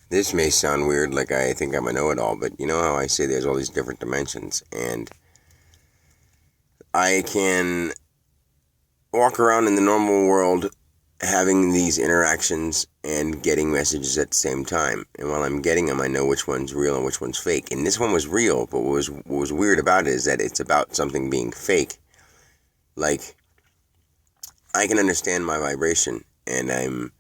This may sound weird, like I think I'm a know-it-all, but you know how I say there's all these different dimensions, and I can walk around in the normal world having these interactions and getting messages at the same time. And while I'm getting them, I know which one's real and which one's fake. And this one was real, but what was weird about it is that it's about something being fake. Like, I can understand my vibration, and I'm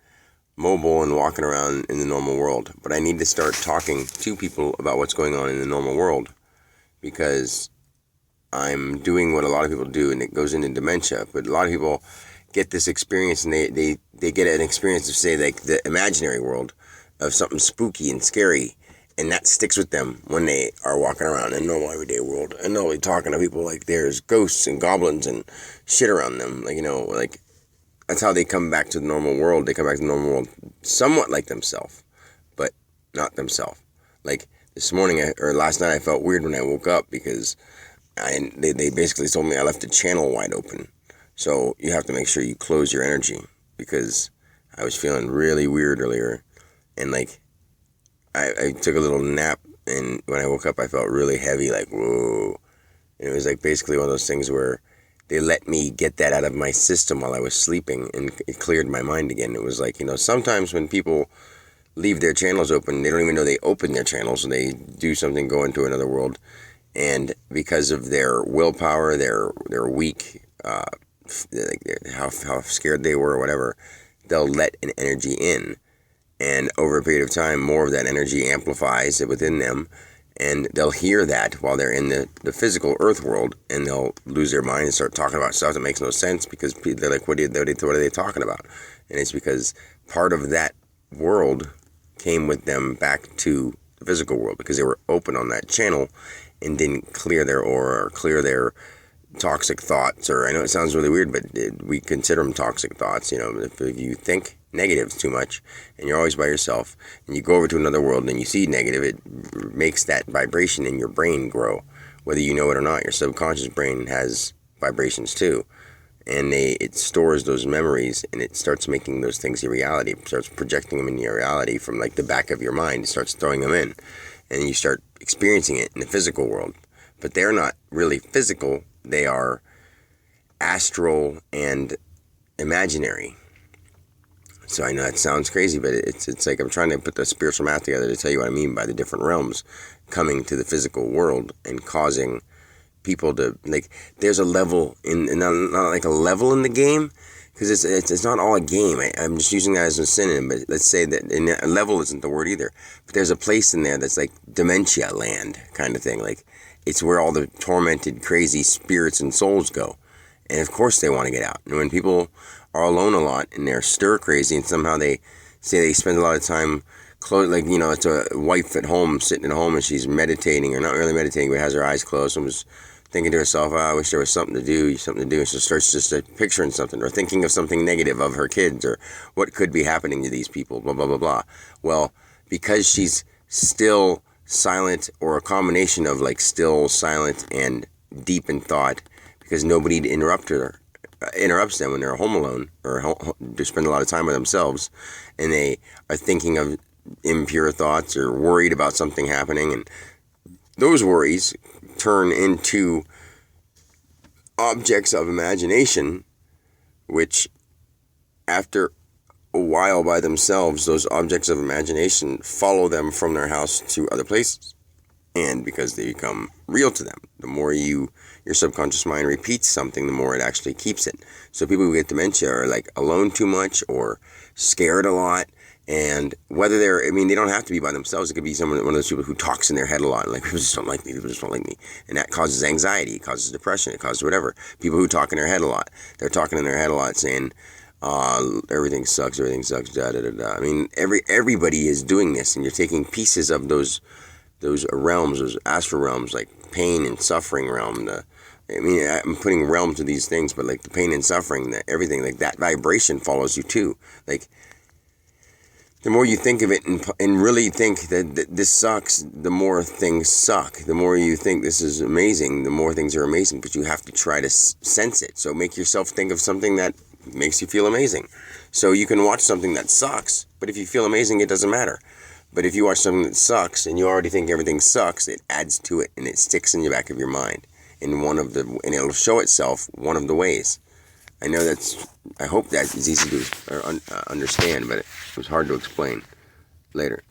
mobile and walking around in the normal world, but I need to start talking to people about what's going on in the normal world because I'm doing what a lot of people do, and it goes into dementia. But a lot of people get this experience, and they get an experience of, say, like the imaginary world of something spooky and scary, and that sticks with them when they are walking around in normal everyday world, and they'll be talking to people like there's ghosts and goblins and shit around them, like that's how they come back to the normal world. They come back to the normal world somewhat like themselves, but not themselves. Like this morning or last night, I felt weird when I woke up because they basically told me I left the channel wide open. So you have to make sure you close your energy because I was feeling really weird earlier. And like I took a little nap, and when I woke up, I felt really heavy, like, whoa. And it was like basically one of those things where they let me get that out of my system while I was sleeping, and it cleared my mind again. It was like, sometimes when people leave their channels open, they don't even know they open their channels, and they do something, go into another world, and because of their willpower, their weak, how scared they were or whatever, they'll let an energy in, and over a period of time, more of that energy amplifies within them, and they'll hear that while they're in the physical earth world, and they'll lose their mind and start talking about stuff that makes no sense because they're like, what are they talking about? And it's because part of that world came with them back to the physical world because they were open on that channel and didn't clear their aura or clear their toxic thoughts. Or I know it sounds really weird, but we consider them toxic thoughts. If you think negative too much and you're always by yourself and you go over to another world and you see negative, it makes that vibration in your brain grow. Whether you know it or not, your subconscious brain has vibrations too, and it stores those memories, and it starts making those things your reality. It starts projecting them in your reality from like the back of your mind. It starts throwing them in, and you start experiencing it in the physical world. But they're not really physical. They are astral and imaginary. So I know it sounds crazy, but it's like I'm trying to put the spiritual math together to tell you what I mean by the different realms coming to the physical world and causing people to, like, there's a level not like a level in the game, because it's not all a game. I'm just using that as a synonym, but let's say that a level isn't the word either. But there's a place in there that's like dementia land kind of thing. Like it's where all the tormented, crazy spirits and souls go. And of course they want to get out. And when people are alone a lot and they're stir crazy, and somehow they say they spend a lot of time it's a wife at home, sitting at home, and she's meditating, or not really meditating, but has her eyes closed and was thinking to herself, I wish there was something to do, and she starts just picturing something, or thinking of something negative of her kids, or what could be happening to these people, blah, blah, blah, blah. Well, because she's still silent, or a combination of like still, silent, and deep in thought, because nobody interrupts them when they're home alone, or they spend a lot of time by themselves, and they are thinking of impure thoughts or worried about something happening, and those worries turn into objects of imagination, which after a while by themselves, those objects of imagination follow them from their house to other places. And because they become real to them, the more your subconscious mind repeats something, the more it actually keeps it. So people who get dementia are like alone too much or scared a lot. And whether they don't have to be by themselves. It could be one of those people who talks in their head a lot. Like, people just don't like me, And that causes anxiety, it causes depression, it causes whatever. People who talk in their head a lot. They're talking in their head a lot saying, everything sucks, da da da da. I mean, everybody is doing this, and you're taking pieces of those realms, those astral realms, like pain and suffering realm. I'm putting realms to these things, but like the pain and suffering, everything, like that vibration follows you too. Like, the more you think of it and really think that this sucks, the more things suck. The more you think this is amazing, the more things are amazing. But you have to try to sense it. So make yourself think of something that makes you feel amazing. So you can watch something that sucks, but if you feel amazing, it doesn't matter. But if you watch something that sucks and you already think everything sucks, it adds to it and it sticks in the back of your mind and it'll show itself one of the ways. I hope that is easy to understand, but it was hard to explain later.